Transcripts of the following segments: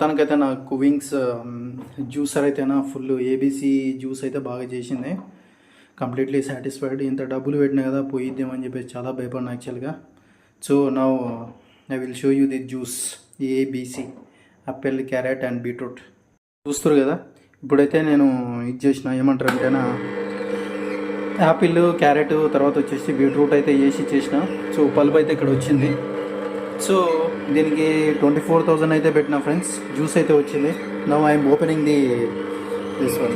మొత్తానికైతే నాకు wings juicer అయితేనా ఫుల్ ఏబీసీ జ్యూస్ అయితే బాగా చేసింది. Completely satisfied. ఇంత డబ్బులు పెట్టినా కదా పోయిద్దామని చెప్పేసి చాలా భయపడినా యాక్చువల్గా. So now I will show you the juice ABC apple, carrot and beetroot. చూస్తారు కదా, ఇప్పుడైతే నేను ఇది చేసిన ఏమంటారు అంటేనా యాపిల్, క్యారెట్, తర్వాత వచ్చేసి బీట్రూట్ అయితే వేసి చేసిన. సో పల్ప్ అయితే ఇక్కడ వచ్చింది. సో దీనికి 24,000 అయితే పెట్టిన ఫ్రెండ్స్. జ్యూస్ అయితే వచ్చింది. Now I'm opening this one.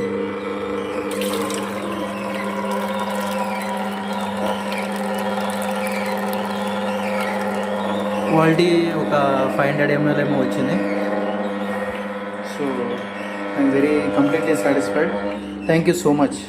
Quality ఒక 500 ml ఏమో వచ్చింది. So I'm very completely satisfied. Thank you so much.